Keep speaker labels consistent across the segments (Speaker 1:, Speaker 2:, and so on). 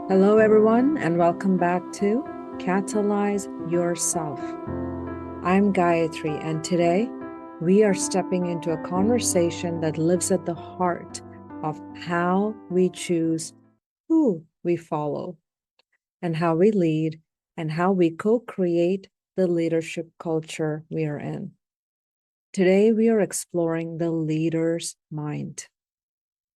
Speaker 1: Hello, everyone, and welcome back to Catalyze Yourself. I'm Gayatri, and today we are stepping into a conversation that lives at the heart of how we choose who we follow, and how we lead, and how we co-create the leadership culture we are in. Today, we are exploring the leader's mind.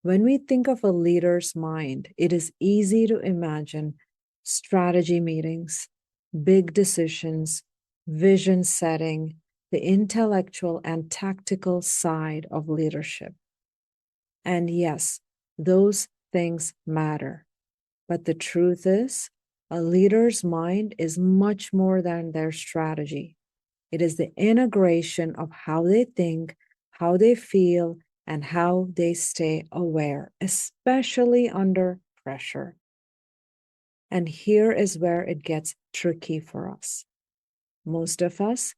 Speaker 1: When we think of a leader's mind, it is easy to imagine strategy meetings, big decisions, vision setting, the intellectual and tactical side of leadership. And yes, those things matter. But the truth is, a leader's mind is much more than their strategy. It is the integration of how they think, how they feel, and how they stay aware, especially under pressure. And here is where it gets tricky for us. Most of us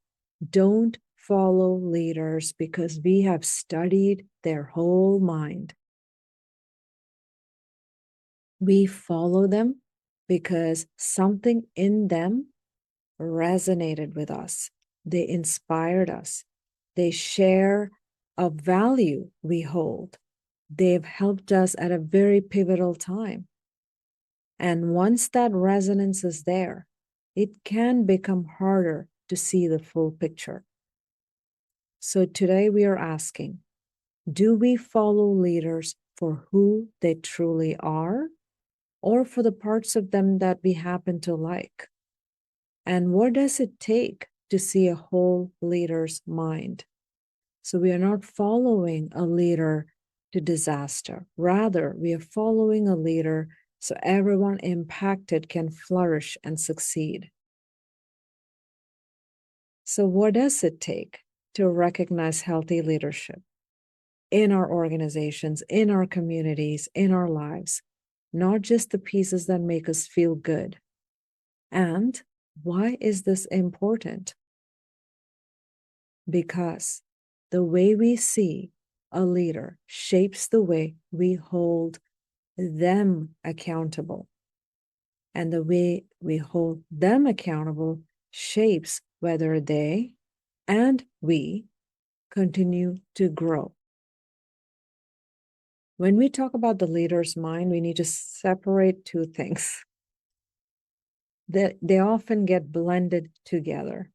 Speaker 1: don't follow leaders because we have studied their whole mind. We follow them because something in them resonated with us. They inspired us. They share a value we hold. They've helped us at a very pivotal time. And once that resonance is there, it can become harder to see the full picture. So today we are asking, do we follow leaders for who they truly are, or for the parts of them that we happen to like? And what does it take to see a whole leader's mind? So we are not following a leader to disaster. Rather, we are following a leader so everyone impacted can flourish and succeed. So what does it take to recognize healthy leadership in our organizations, in our communities, in our lives? Not just the pieces that make us feel good. And why is this important? Because the way we see a leader shapes the way we hold them accountable. And the way we hold them accountable shapes whether they and we continue to grow. When we talk about the leader's mind, we need to separate two things. They often get blended together.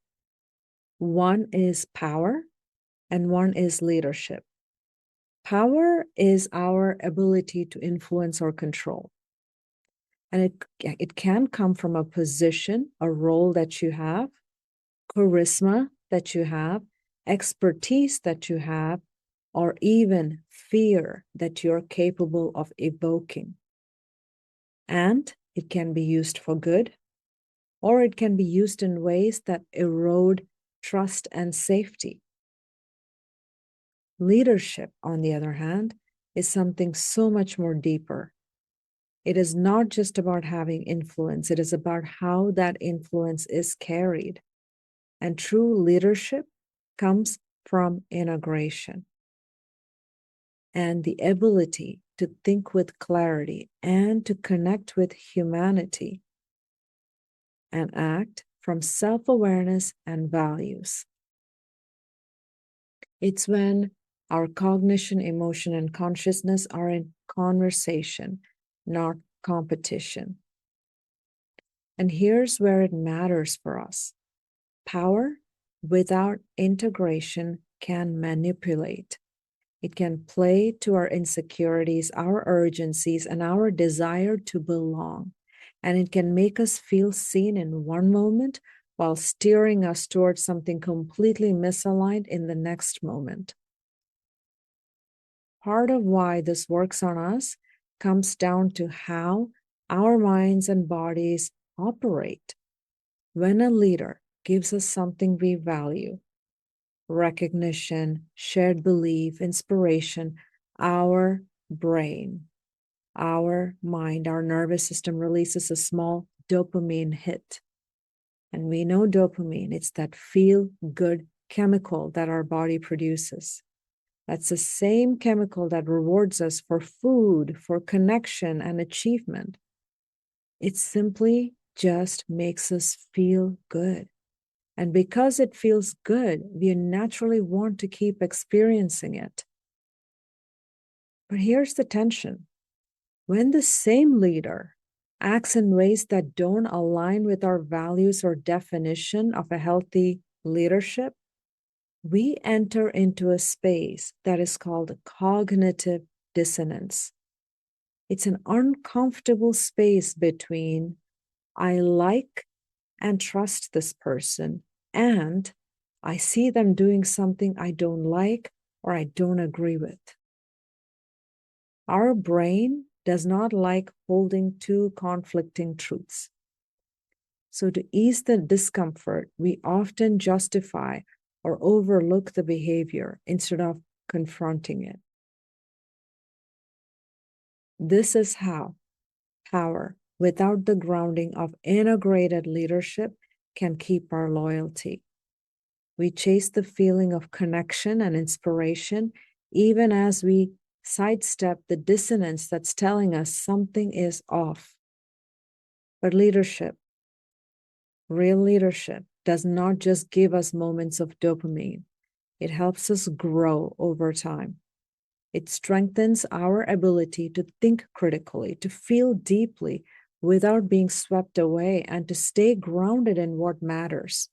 Speaker 1: One is power and one is leadership. Power is our ability to influence or control. And it can come from a position, a role that you have, charisma that you have, expertise that you have, or even fear that you're capable of evoking. And it can be used for good, or it can be used in ways that erode trust and safety. Leadership, on the other hand, is something so much more deeper. It is not just about having influence, it is about how that influence is carried. And true leadership comes from integration and the ability to think with clarity and to connect with humanity and act from self-awareness and values. It's when our cognition, emotion, and consciousness are in conversation, not competition. And here's where it matters for us. Power without integration can manipulate. It can play to our insecurities, our urgencies, and our desire to belong. And it can make us feel seen in one moment while steering us towards something completely misaligned in the next moment. Part of why this works on us comes down to how our minds and bodies operate. When a leader gives us something we value, recognition, shared belief, inspiration, our brain, our mind, our nervous system releases a small dopamine hit. And we know dopamine, it's that feel-good chemical that our body produces. That's the same chemical that rewards us for food, for connection and achievement. It simply just makes us feel good. And because it feels good, we naturally want to keep experiencing it. But here's the tension. When the same leader acts in ways that don't align with our values or definition of a healthy leadership, we enter into a space that is called cognitive dissonance. It's an uncomfortable space between I like and trust this person, and I see them doing something I don't like or I don't agree with. Our brain does not like holding two conflicting truths. So, to ease the discomfort, we often justify or overlook the behavior instead of confronting it. This is how power, without the grounding of integrated leadership, can keep our loyalty. We chase the feeling of connection and inspiration, even as we sidestep the dissonance that's telling us something is off. But leadership, real leadership, does not just give us moments of dopamine, it helps us grow over time. It strengthens our ability to think critically, to feel deeply without being swept away, and to stay grounded in what matters.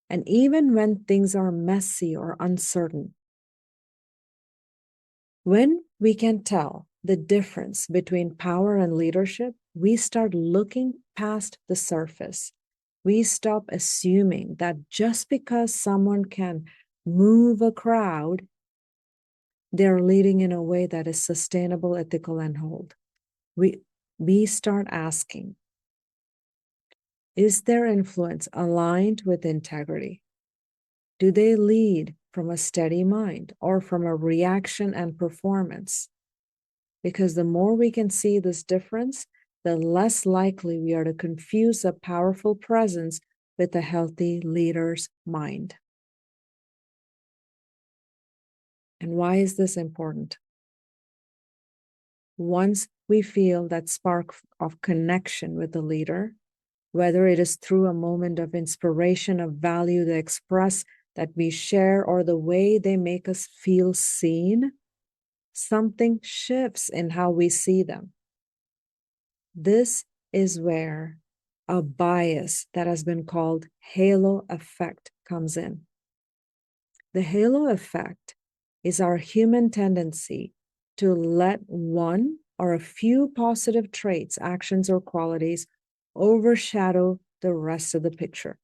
Speaker 1: And even when things are messy or uncertain, when we can tell the difference between power and leadership, we start looking past the surface. We stop assuming that just because someone can move a crowd, they're leading in a way that is sustainable, ethical, and whole. We start asking, is their influence aligned with integrity? Do they lead from a steady mind or from a reaction and performance? Because the more we can see this difference, the less likely we are to confuse a powerful presence with a healthy leader's mind. And why is this important? Once we feel that spark of connection with the leader, whether it is through a moment of inspiration, of value they express that we share, or the way they make us feel seen, something shifts in how we see them. This is where a bias that has been called halo effect comes in. The halo effect is our human tendency to let one or a few positive traits, actions, or qualities overshadow the rest of the picture.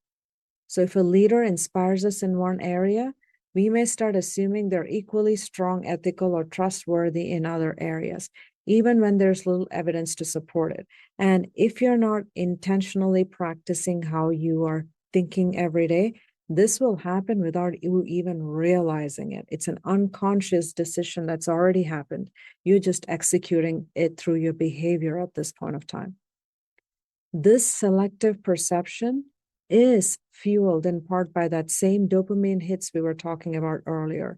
Speaker 1: So if a leader inspires us in one area, we may start assuming they're equally strong, ethical, or trustworthy in other areas, even when there's little evidence to support it. And if you're not intentionally practicing how you are thinking every day, this will happen without you even realizing it. It's an unconscious decision that's already happened. You're just executing it through your behavior at this point of time. This selective perception is fueled in part by that same dopamine hits we were talking about earlier.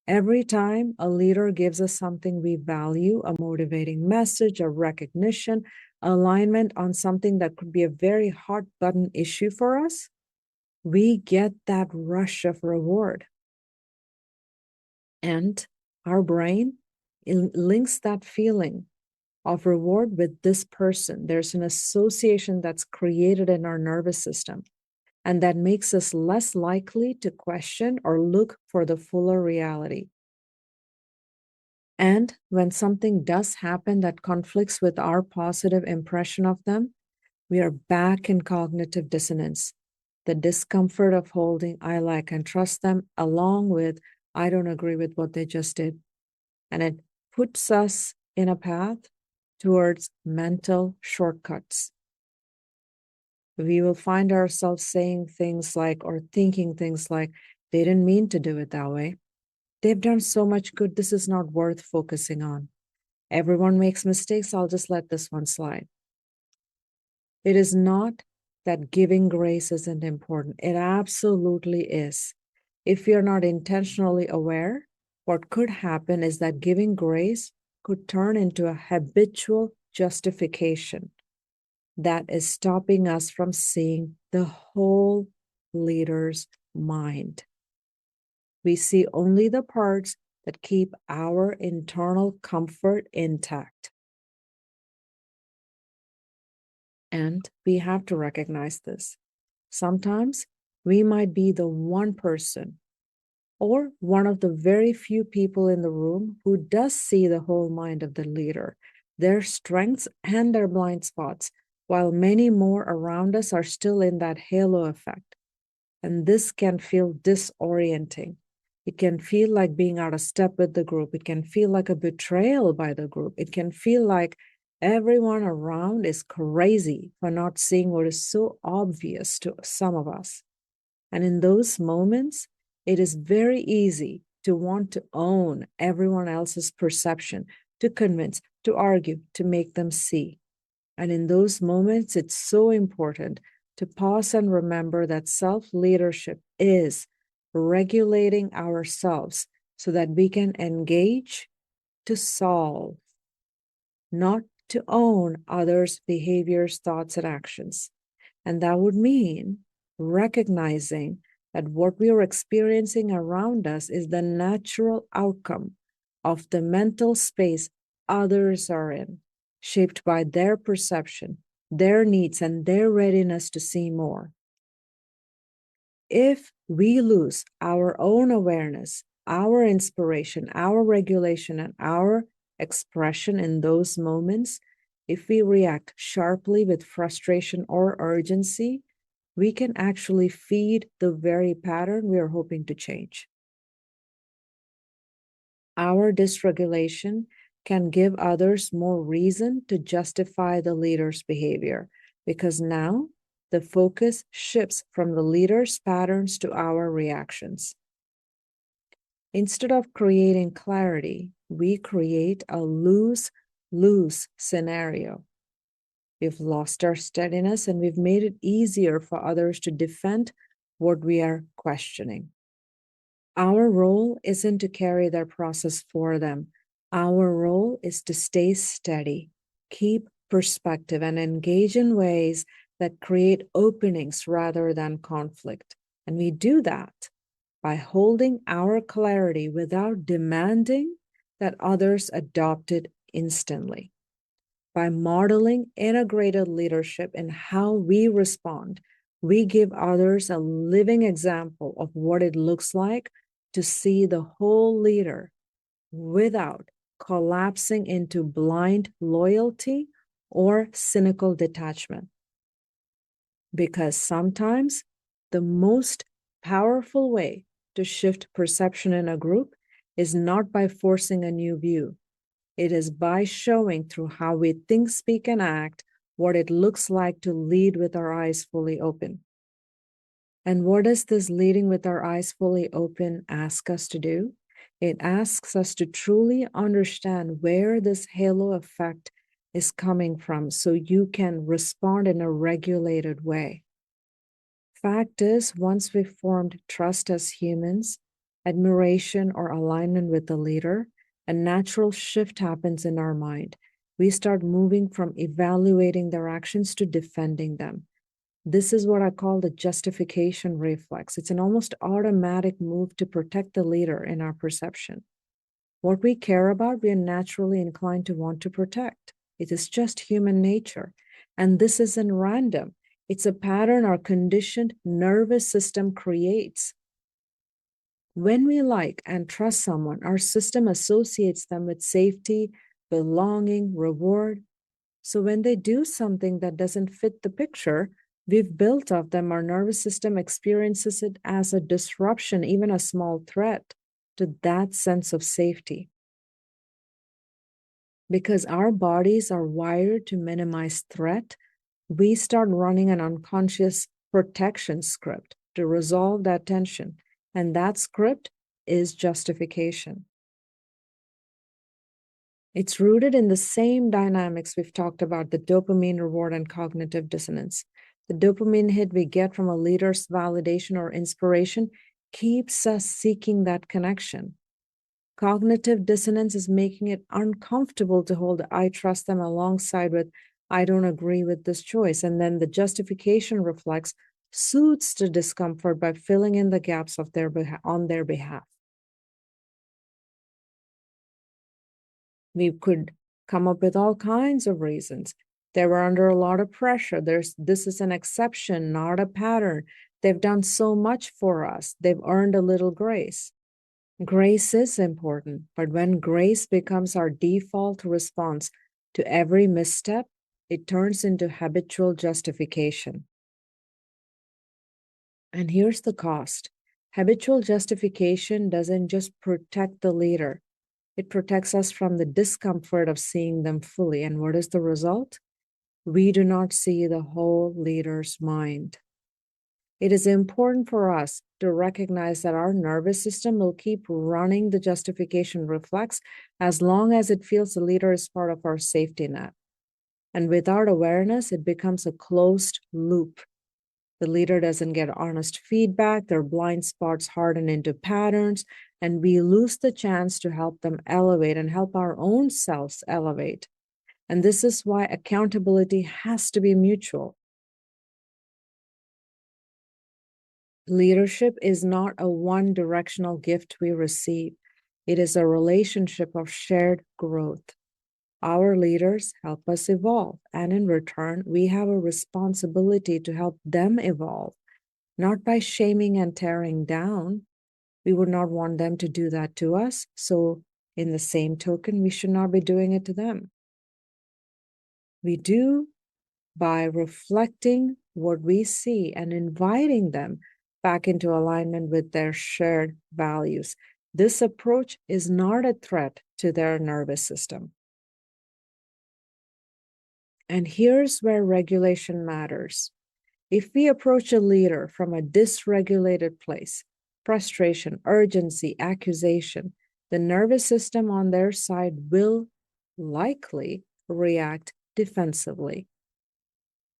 Speaker 1: Every time a leader gives us something we value, a motivating message, a recognition, alignment on something that could be a very hot button issue for us, we get that rush of reward. And our brain links that feeling of reward with this person. There's an association that's created in our nervous system, and that makes us less likely to question or look for the fuller reality. And when something does happen that conflicts with our positive impression of them, we are back in cognitive dissonance. The discomfort of holding I like and trust them, along with I don't agree with what they just did. And it puts us in a path towards mental shortcuts. We will find ourselves saying things like, or thinking things like, they didn't mean to do it that way. They've done so much good. This is not worth focusing on. Everyone makes mistakes. I'll just let this one slide. It is not that giving grace isn't important. It absolutely is. If you're not intentionally aware, what could happen is that giving grace could turn into a habitual justification. that is stopping us from seeing the whole leader's mind. We see only the parts that keep our internal comfort intact. And we have to recognize this. Sometimes we might be the one person or one of the very few people in the room who does see the whole mind of the leader, their strengths and their blind spots, while many more around us are still in that halo effect. And this can feel disorienting. It can feel like being out of step with the group. It can feel like a betrayal by the group. It can feel like everyone around is crazy for not seeing what is so obvious to some of us. And in those moments, it is very easy to want to own everyone else's perception, to convince, to argue, to make them see. And in those moments, it's so important to pause and remember that self-leadership is regulating ourselves so that we can engage to solve, not to own others' behaviors, thoughts, and actions. And that would mean recognizing that what we are experiencing around us is the natural outcome of the mental space others are in, shaped by their perception, their needs, and their readiness to see more. If we lose our own awareness, our inspiration, our regulation, and our expression in those moments, if we react sharply with frustration or urgency, we can actually feed the very pattern we are hoping to change. Our dysregulation can give others more reason to justify the leader's behavior, because now the focus shifts from the leader's patterns to our reactions. Instead of creating clarity, we create a lose-lose scenario. We've lost our steadiness and we've made it easier for others to defend what we are questioning. Our role isn't to carry their process for them. Our role is to stay steady, keep perspective, and engage in ways that create openings rather than conflict. And we do that by holding our clarity without demanding that others adopt it instantly. By modeling integrated leadership in how we respond, we give others a living example of what it looks like to see the whole leader without collapsing into blind loyalty or cynical detachment. Because sometimes the most powerful way to shift perception in a group is not by forcing a new view. It is by showing through how we think, speak, and act what it looks like to lead with our eyes fully open. And what does this leading with our eyes fully open ask us to do? It asks us to truly understand where this halo effect is coming from so you can respond in a regulated way. Fact is, once we've formed trust as humans, admiration or alignment with the leader, a natural shift happens in our mind. We start moving from evaluating their actions to defending them. This is what I call the justification reflex. It's an almost automatic move to protect the leader in our perception. What we care about, we are naturally inclined to want to protect. It is just human nature. And this isn't random. It's a pattern our conditioned nervous system creates. When we like and trust someone, our system associates them with safety, belonging, reward. So when they do something that doesn't fit the picture we've built of them, our nervous system experiences it as a disruption, even a small threat to that sense of safety. Because our bodies are wired to minimize threat, we start running an unconscious protection script to resolve that tension. And that script is justification. It's rooted in the same dynamics we've talked about, the dopamine reward and cognitive dissonance. The dopamine hit we get from a leader's validation or inspiration keeps us seeking that connection. Cognitive dissonance is making it uncomfortable to hold I trust them alongside with I don't agree with this choice. And then the justification reflex soothes the discomfort by filling in the gaps of on their behalf. We could come up with all kinds of reasons. They were under a lot of pressure. This is an exception, not a pattern. They've done so much for us. They've earned a little grace. Grace is important, but when grace becomes our default response to every misstep, it turns into habitual justification. And here's the cost. Habitual justification doesn't just protect the leader, it protects us from the discomfort of seeing them fully. And what is the result? We do not see the whole leader's mind. It is important for us to recognize that our nervous system will keep running the justification reflex as long as it feels the leader is part of our safety net. And without awareness, it becomes a closed loop. The leader doesn't get honest feedback, their blind spots harden into patterns, and we lose the chance to help them elevate and help our own selves elevate. And this is why accountability has to be mutual. Leadership is not a one-directional gift we receive. It is a relationship of shared growth. Our leaders help us evolve, and in return, we have a responsibility to help them evolve, not by shaming and tearing down. We would not want them to do that to us. So, in the same token, we should not be doing it to them. We do by reflecting what we see and inviting them back into alignment with their shared values. This approach is not a threat to their nervous system. And here's where regulation matters. If we approach a leader from a dysregulated place, frustration, urgency, accusation, the nervous system on their side will likely react defensively.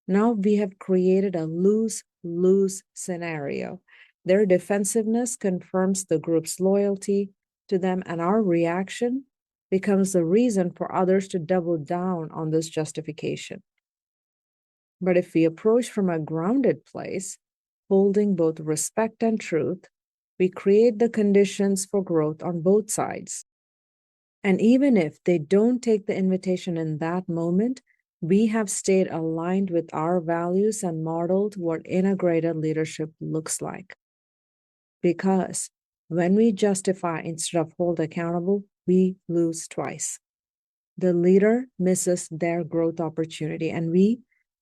Speaker 1: Now we have created a lose-lose scenario. Their defensiveness confirms the group's loyalty to them, and our reaction becomes the reason for others to double down on this justification. But if we approach from a grounded place, holding both respect and truth, we create the conditions for growth on both sides. And even if they don't take the invitation in that moment, we have stayed aligned with our values and modeled what integrated leadership looks like. Because when we justify instead of hold accountable, we lose twice. The leader misses their growth opportunity, and we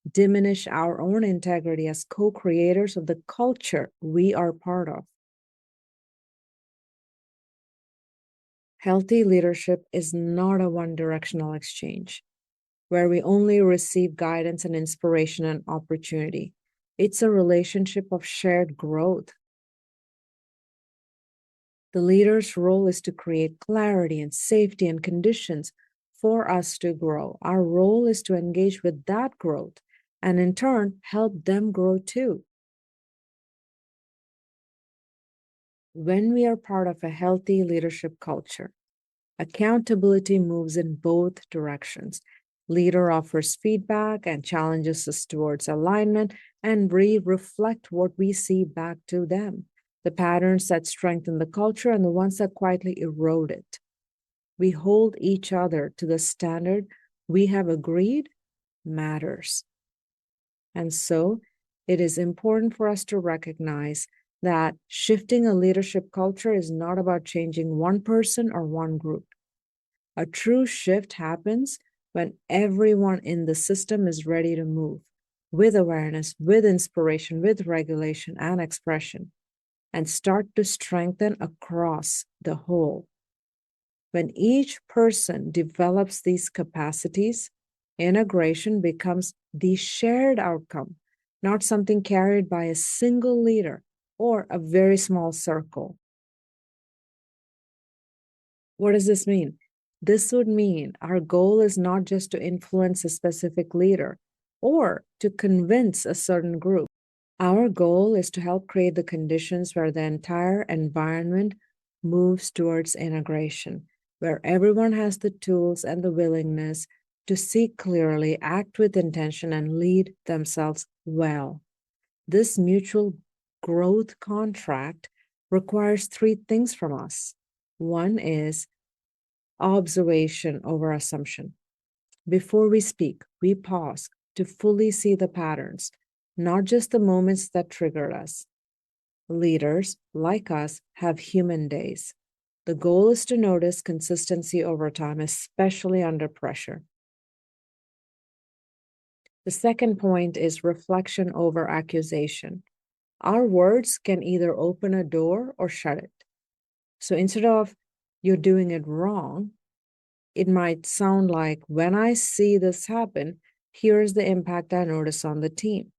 Speaker 1: diminish our own integrity as co-creators of the culture we are part of. Healthy leadership is not a one-directional exchange where we only receive guidance and inspiration and opportunity. It's a relationship of shared growth. The leader's role is to create clarity and safety and conditions for us to grow. Our role is to engage with that growth and in turn help them grow too. When we are part of a healthy leadership culture, accountability moves in both directions. Leader offers feedback and challenges us towards alignment, and we reflect what we see back to them, the patterns that strengthen the culture and the ones that quietly erode it. We hold each other to the standard we have agreed matters. And so it is important for us to recognize that shifting a leadership culture is not about changing one person or one group. A true shift happens when everyone in the system is ready to move with awareness, with inspiration, with regulation and expression, and start to strengthen across the whole. When each person develops these capacities, integration becomes the shared outcome, not something carried by a single leader or a very small circle. What does this mean? This would mean our goal is not just to influence a specific leader or to convince a certain group. Our goal is to help create the conditions where the entire environment moves towards integration, where everyone has the tools and the willingness to see clearly, act with intention, and lead themselves well. This mutual growth contract requires three things from us. One is observation over assumption. Before we speak, we pause to fully see the patterns, not just the moments that triggered us. Leaders, like us, have human days. The goal is to notice consistency over time, especially under pressure. The second point is reflection over accusation. Our words can either open a door or shut it. So instead of you're doing it wrong, it might sound like, when I see this happen, here's the impact I notice on the team.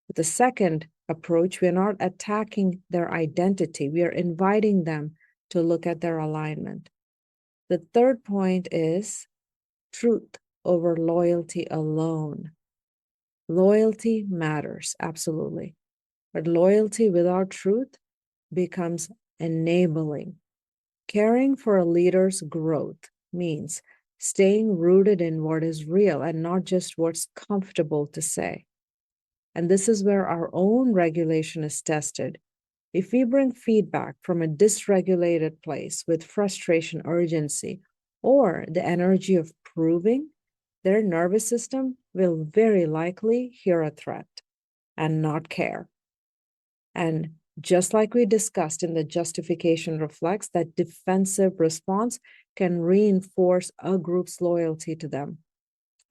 Speaker 1: With the second approach, we're not attacking their identity. We are inviting them to look at their alignment. The third point is truth over loyalty alone. Loyalty matters, absolutely. But loyalty without truth becomes enabling. Caring for a leader's growth means staying rooted in what is real and not just what's comfortable to say. And this is where our own regulation is tested. If we bring feedback from a dysregulated place with frustration, urgency, or the energy of proving, their nervous system will very likely hear a threat and not care. And just like we discussed in the justification reflex, that defensive response can reinforce a group's loyalty to them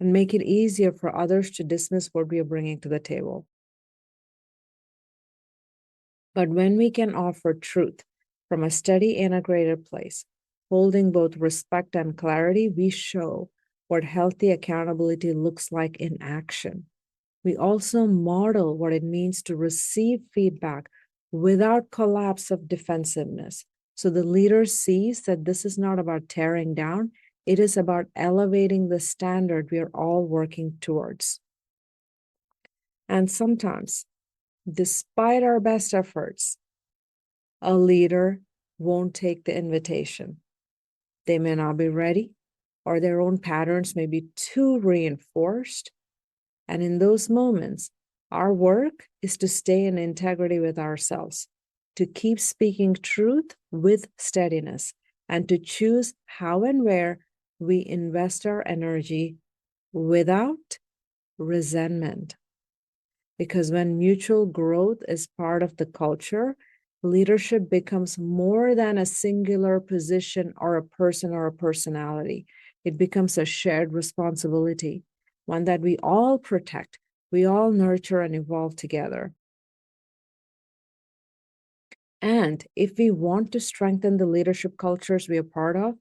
Speaker 1: and make it easier for others to dismiss what we are bringing to the table. But when we can offer truth from a steady, integrated place, holding both respect and clarity, we show what healthy accountability looks like in action. We also model what it means to receive feedback without collapse of defensiveness. So the leader sees that this is not about tearing down, it is about elevating the standard we are all working towards. And sometimes, despite our best efforts, a leader won't take the invitation. They may not be ready, or their own patterns may be too reinforced. And in those moments, our work is to stay in integrity with ourselves, to keep speaking truth with steadiness, and to choose how and where we invest our energy without resentment. Because when mutual growth is part of the culture, leadership becomes more than a singular position or a person or a personality. It becomes a shared responsibility, one that we all protect, we all nurture and evolve together. And if we want to strengthen the leadership cultures we are part of,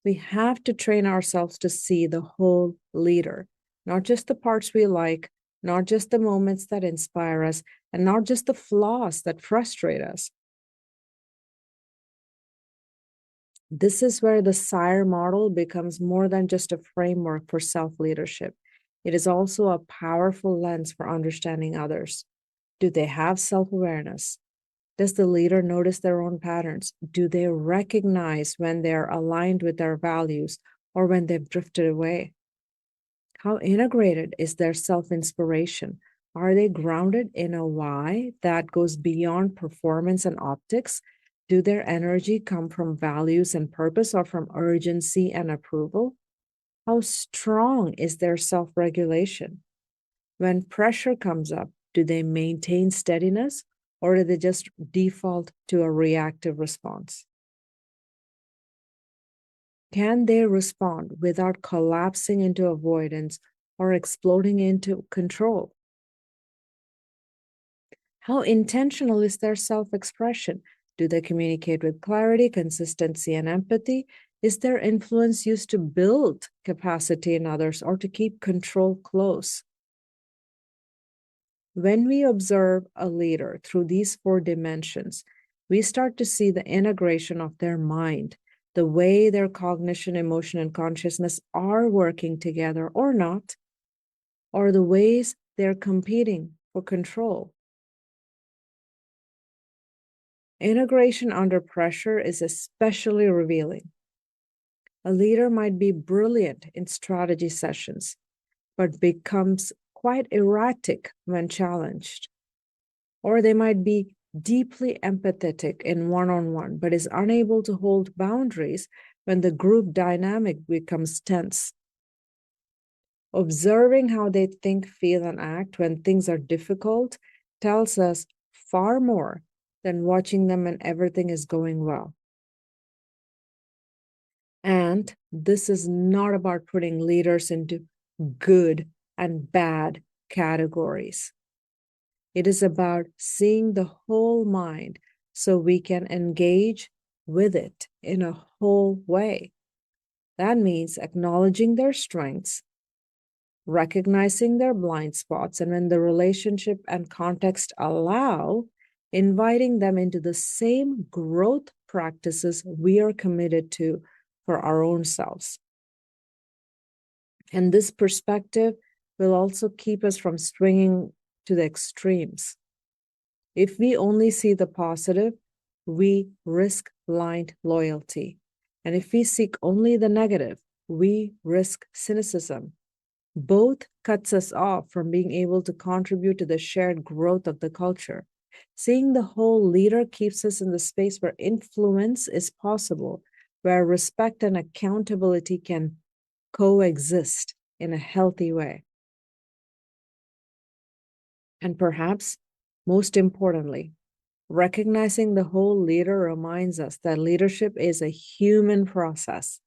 Speaker 1: we have to train ourselves to see the whole leader, not just the parts we like, not just the moments that inspire us, and not just the flaws that frustrate us. This is where the SIRE model becomes more than just a framework for self-leadership. It is also a powerful lens for understanding others. Do they have self-awareness? Does the leader notice their own patterns? Do they recognize when they're aligned with their values or when they've drifted away? How integrated is their self-inspiration? Are they grounded in a why that goes beyond performance and optics? Do their energy come from values and purpose or from urgency and approval? How strong is their self-regulation? When pressure comes up, do they maintain steadiness or do they just default to a reactive response? Can they respond without collapsing into avoidance or exploding into control? How intentional is their self-expression? Do they communicate with clarity, consistency, and empathy? Is their influence used to build capacity in others or to keep control close? When we observe a leader through these four dimensions, we start to see the integration of their mind, the way their cognition, emotion, and consciousness are working together or not, or the ways they're competing for control. Integration under pressure is especially revealing. A leader might be brilliant in strategy sessions, but becomes quite erratic when challenged. Or they might be deeply empathetic in one-on-one, but is unable to hold boundaries when the group dynamic becomes tense. Observing how they think, feel, and act when things are difficult tells us far more than watching them when everything is going well. And this is not about putting leaders into good and bad categories. It is about seeing the whole mind so we can engage with it in a whole way. That means acknowledging their strengths, recognizing their blind spots, and when the relationship and context allow, inviting them into the same growth practices we are committed to for our own selves. And this perspective will also keep us from swinging to the extremes. If we only see the positive, we risk blind loyalty. And if we seek only the negative, we risk cynicism. Both cuts us off from being able to contribute to the shared growth of the culture. Seeing the whole leader keeps us in the space where influence is possible, where respect and accountability can coexist in a healthy way. And perhaps most importantly, recognizing the whole leader reminds us that leadership is a human process.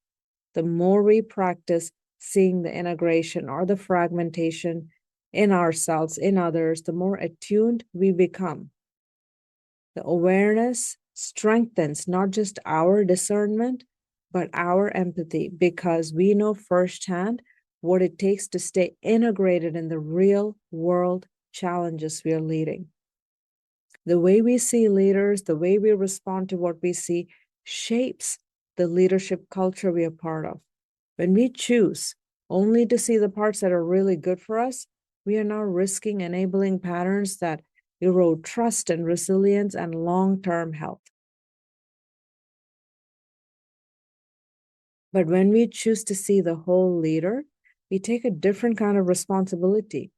Speaker 1: The more we practice seeing the integration or the fragmentation in ourselves, in others, the more attuned we become. The awareness strengthens not just our discernment, but our empathy, because we know firsthand what it takes to stay integrated in the real world challenges we are leading. The way we see leaders, the way we respond to what we see, shapes the leadership culture we are part of. When we choose only to see the parts that are really good for us, we are now risking enabling patterns that erode trust and resilience and long-term health. But when we choose to see the whole leader, we take a different kind of responsibility.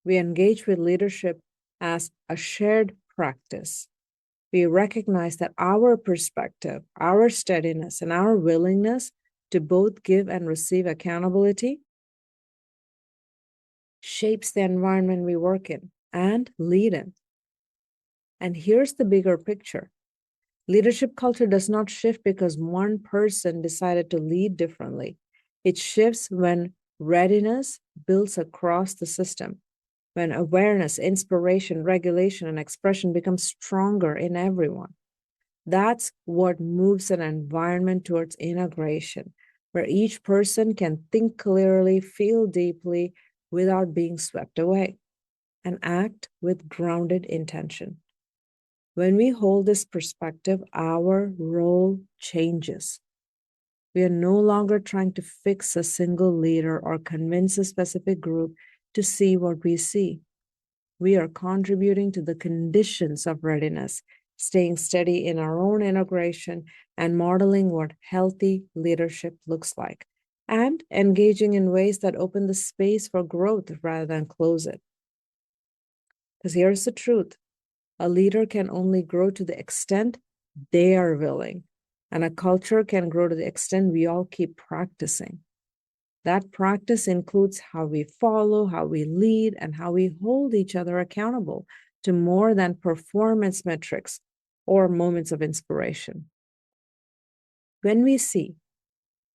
Speaker 1: We engage with leadership as a shared practice. We recognize that our perspective, our steadiness, and our willingness to both give and receive accountability shapes the environment we work in and lead in. And here's the bigger picture. Leadership culture does not shift because one person decided to lead differently. It shifts when readiness builds across the system, when awareness, inspiration, regulation, and expression become stronger in everyone. That's what moves an environment towards integration, where each person can think clearly, feel deeply without being swept away, and act with grounded intention. When we hold this perspective, our role changes. We are no longer trying to fix a single leader or convince a specific group to see what we see. We are contributing to the conditions of readiness, staying steady in our own integration and modeling what healthy leadership looks like, and engaging in ways that open the space for growth rather than close it. Because here's the truth. A leader can only grow to the extent they are willing, and a culture can grow to the extent we all keep practicing. That practice includes how we follow, how we lead, and how we hold each other accountable to more than performance metrics or moments of inspiration. When we see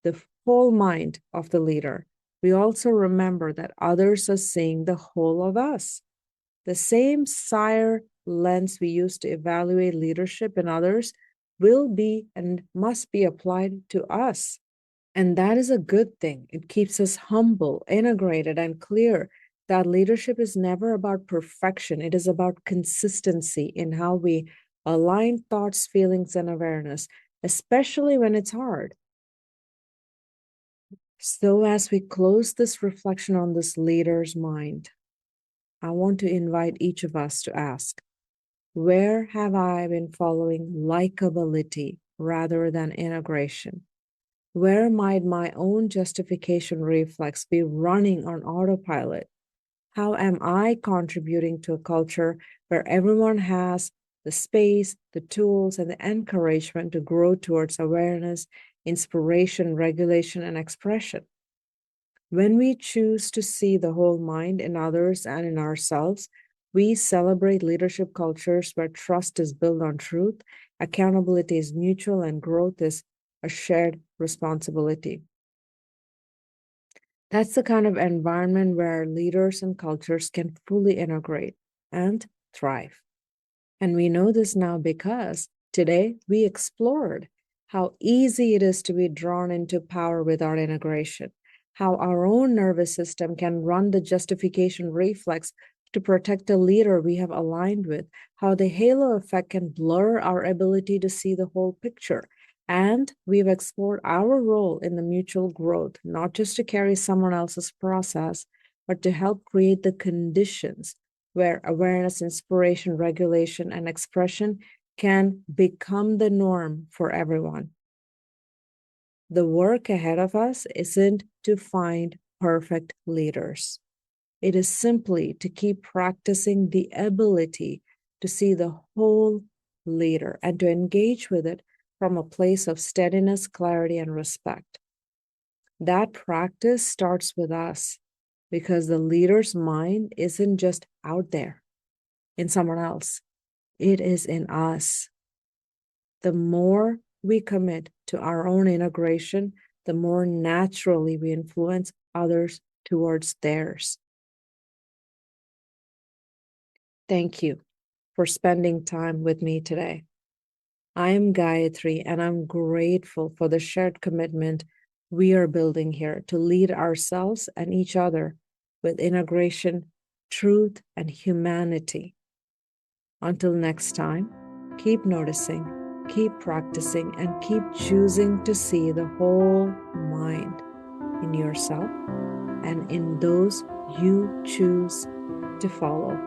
Speaker 1: the whole mind of the leader, we also remember that others are seeing the whole of us. The same SIRE lens we use to evaluate leadership in others will be and must be applied to us. And that is a good thing. It keeps us humble, integrated, and clear that leadership is never about perfection. It is about consistency in how we align thoughts, feelings, and awareness, especially when it's hard. So as we close this reflection on this leader's mind, I want to invite each of us to ask, where have I been following likability rather than integration? Where might my own justification reflex be running on autopilot? How am I contributing to a culture where everyone has the space, the tools, and the encouragement to grow towards awareness, inspiration, regulation, and expression? When we choose to see the whole mind in others and in ourselves, we celebrate leadership cultures where trust is built on truth, accountability is mutual, and growth is a shared responsibility. That's the kind of environment where leaders and cultures can fully integrate and thrive. And we know this now because today we explored how easy it is to be drawn into power without integration, how our own nervous system can run the justification reflex to protect a leader we have aligned with, how the halo effect can blur our ability to see the whole picture. And we've explored our role in the mutual growth, not just to carry someone else's process, but to help create the conditions where awareness, inspiration, regulation, and expression can become the norm for everyone. The work ahead of us isn't to find perfect leaders. It is simply to keep practicing the ability to see the whole leader and to engage with it from a place of steadiness, clarity, and respect. That practice starts with us because the leader's mind isn't just out there in someone else, it is in us. The more we commit to our own integration, the more naturally we influence others towards theirs. Thank you for spending time with me today. I am Gayatri, and I'm grateful for the shared commitment we are building here to lead ourselves and each other with integration, truth, and humanity. Until next time, keep noticing, keep practicing, and keep choosing to see the whole mind in yourself and in those you choose to follow.